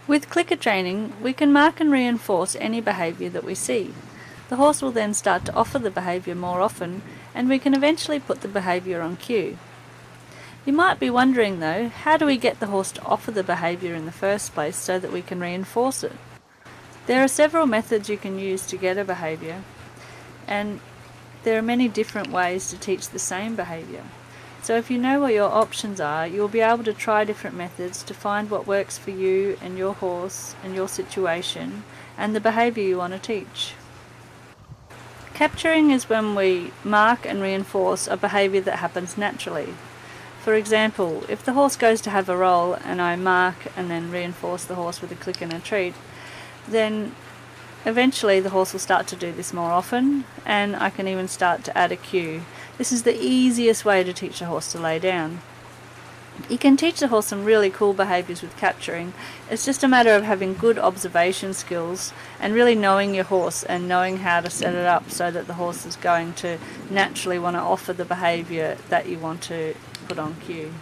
With clicker training, we can mark and reinforce any behaviour that we see. The horse will then start to offer the behaviour more often, and we can eventually put the behaviour on cue. You might be wondering though, how do we get the horse to offer the behaviour in the first place so that we can reinforce it? There are several methods you can use to get a behaviour, and there are many different ways to teach the same behaviour. So if you know what your options are, you'll be able to try different methods to find what works for you and your horse and your situation and the behaviour you want to teach. Capturing is when we mark and reinforce a behaviour that happens naturally. For example, if the horse goes to have a roll and I mark and then reinforce the horse with a click and a treat, then eventually the horse will start to do this more often, and I can even start to add a cue. This is the easiest way to teach a horse to lay down. You can teach the horse some really cool behaviours with capturing. It's just a matter of having good observation skills and really knowing your horse and knowing how to set it up so that the horse is going to naturally want to offer the behaviour that you want to put on cue.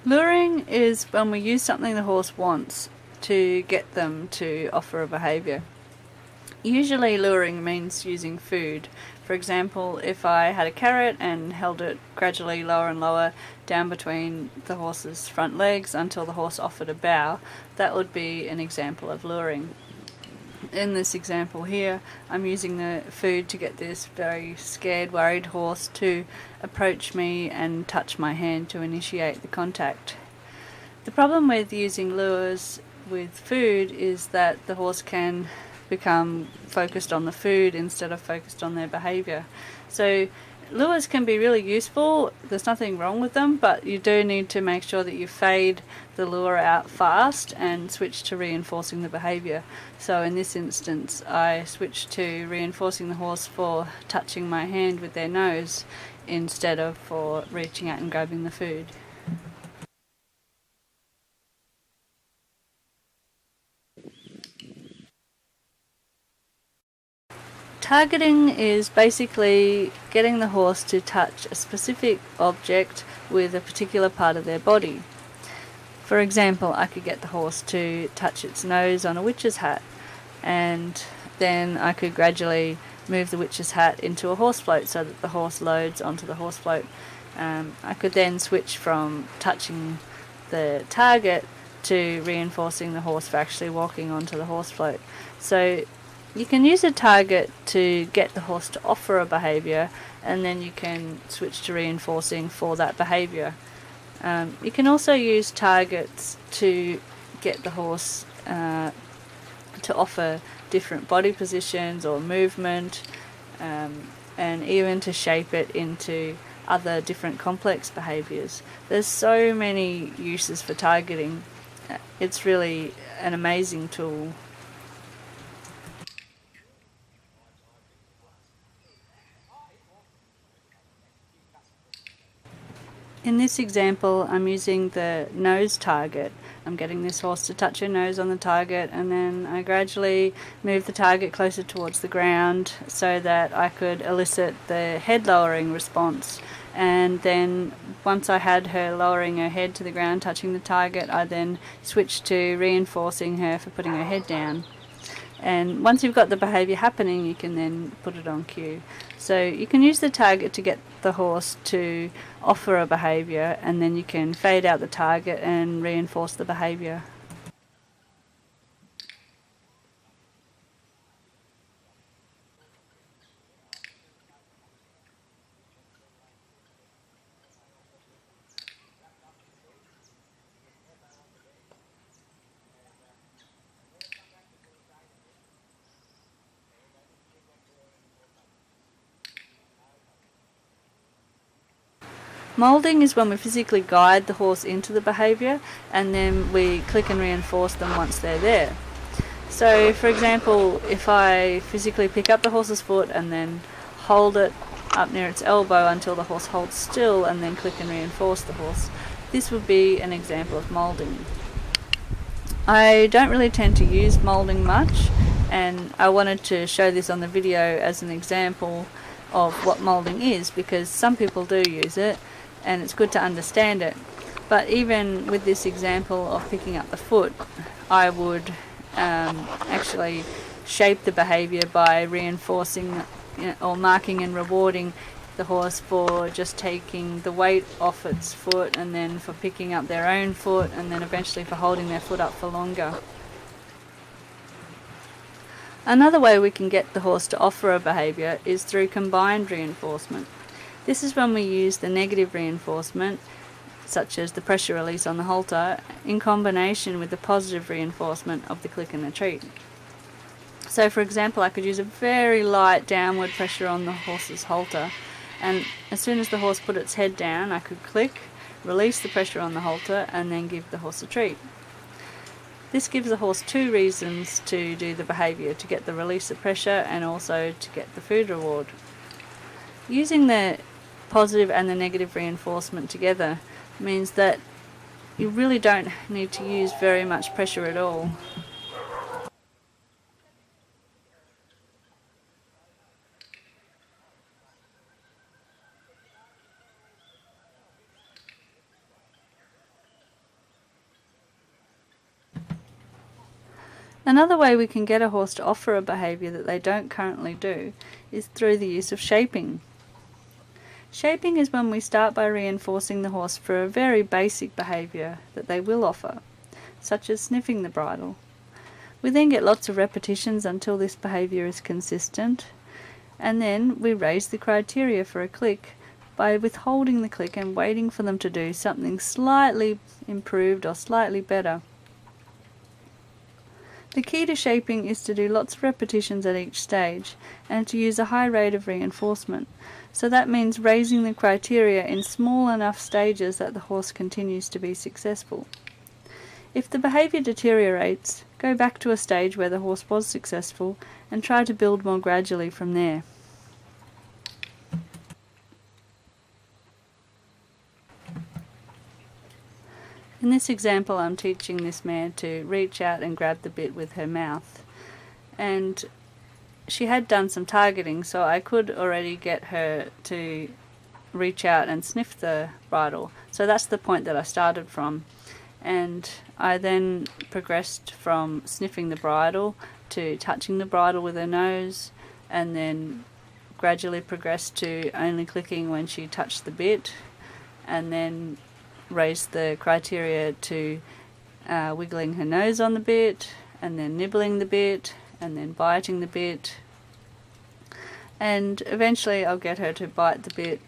Luring is when we use something the horse wants to get them to offer a behaviour. Usually luring means using food. For example, if I had a carrot and held it gradually lower and lower down between the horse's front legs until the horse offered a bow, that would be an example of luring. In this example here, I'm using the food to get this very scared, worried horse to approach me and touch my hand to initiate the contact. The problem with using lures with food is that the horse can become focused on the food instead of focused on their behaviour. So lures can be really useful, there's nothing wrong with them, but you do need to make sure that you fade the lure out fast and switch to reinforcing the behaviour. So in this instance I switched to reinforcing the horse for touching my hand with their nose instead of for reaching out and grabbing the food. Targeting is basically getting the horse to touch a specific object with a particular part of their body. For example, I could get the horse to touch its nose on a witch's hat, and then I could gradually move the witch's hat into a horse float so that the horse loads onto the horse float. I could then switch from touching the target to reinforcing the horse for actually walking onto the horse float. So you can use a target to get the horse to offer a behaviour, and then you can switch to reinforcing for that behaviour. You can also use targets to get the horse to offer different body positions or movement, and even to shape it into other different complex behaviours. There's so many uses for targeting. It's really an amazing tool. In this example, I'm using the nose target. I'm getting this horse to touch her nose on the target, and then I gradually move the target closer towards the ground so that I could elicit the head lowering response. And then once I had her lowering her head to the ground, touching the target, I then switched to reinforcing her for putting her head down. And once you've got the behaviour happening, you can then put it on cue. So you can use the target to get the horse to offer a behaviour, and then you can fade out the target and reinforce the behaviour. Moulding is when we physically guide the horse into the behaviour, and then we click and reinforce them once they're there. So for example, if I physically pick up the horse's foot and then hold it up near its elbow until the horse holds still and then click and reinforce the horse, this would be an example of moulding. I don't really tend to use moulding much and I wanted to show this on the video as an example of what moulding is, because some people do use it and it's good to understand it. But even with this example of picking up the foot, I would actually shape the behaviour by reinforcing, or marking and rewarding the horse for just taking the weight off its foot, and then for picking up their own foot, and then eventually for holding their foot up for longer. Another way we can get the horse to offer a behaviour is through combined reinforcement. This is when we use the negative reinforcement, such as the pressure release on the halter, in combination with the positive reinforcement of the click and the treat. So for example, I could use a very light downward pressure on the horse's halter, and as soon as the horse put its head down, I could click, release the pressure on the halter, and then give the horse a treat. This gives the horse two reasons to do the behaviour: to get the release of pressure and also to get the food reward. Using the positive and the negative reinforcement together means that you really don't need to use very much pressure at all. Another way we can get a horse to offer a behaviour that they don't currently do is through the use of shaping. Shaping is when we start by reinforcing the horse for a very basic behaviour that they will offer, such as sniffing the bridle. We then get lots of repetitions until this behaviour is consistent, and then we raise the criteria for a click by withholding the click and waiting for them to do something slightly improved or slightly better. The key to shaping is to do lots of repetitions at each stage and to use a high rate of reinforcement. So that means raising the criteria in small enough stages that the horse continues to be successful. If the behaviour deteriorates, go back to a stage where the horse was successful and try to build more gradually from there. In this example, I'm teaching this mare to reach out and grab the bit with her mouth, and she had done some targeting, so I could already get her to reach out and sniff the bridle. So that's the point that I started from, and I then progressed from sniffing the bridle to touching the bridle with her nose, and then gradually progressed to only clicking when she touched the bit, and then raised the criteria to wiggling her nose on the bit, and then nibbling the bit, and then biting the bit, and eventually I'll get her to bite the bit,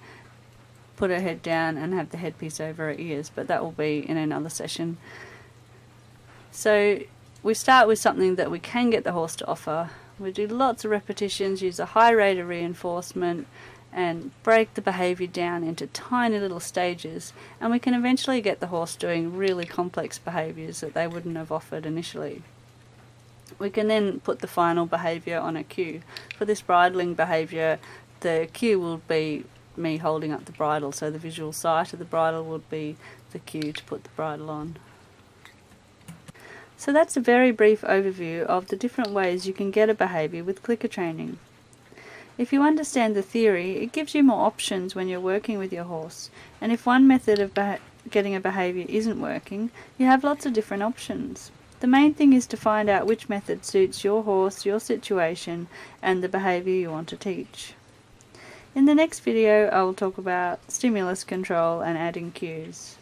put her head down and have the headpiece over her ears, but that will be in another session. So we start with something that we can get the horse to offer. We do lots of repetitions, use a high rate of reinforcement, and break the behaviour down into tiny little stages, and we can eventually get the horse doing really complex behaviours that they wouldn't have offered initially. We can then put the final behaviour on a cue. For this bridling behaviour, the cue will be me holding up the bridle, so the visual sight of the bridle would be the cue to put the bridle on. So that's a very brief overview of the different ways you can get a behaviour with clicker training. If you understand the theory, it gives you more options when you're working with your horse, and if one method of getting a behaviour isn't working, you have lots of different options. The main thing is to find out which method suits your horse, your situation, and the behaviour you want to teach. In the next video, I will talk about stimulus control and adding cues.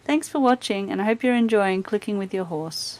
Thanks for watching, and I hope you're enjoying clicking with your horse.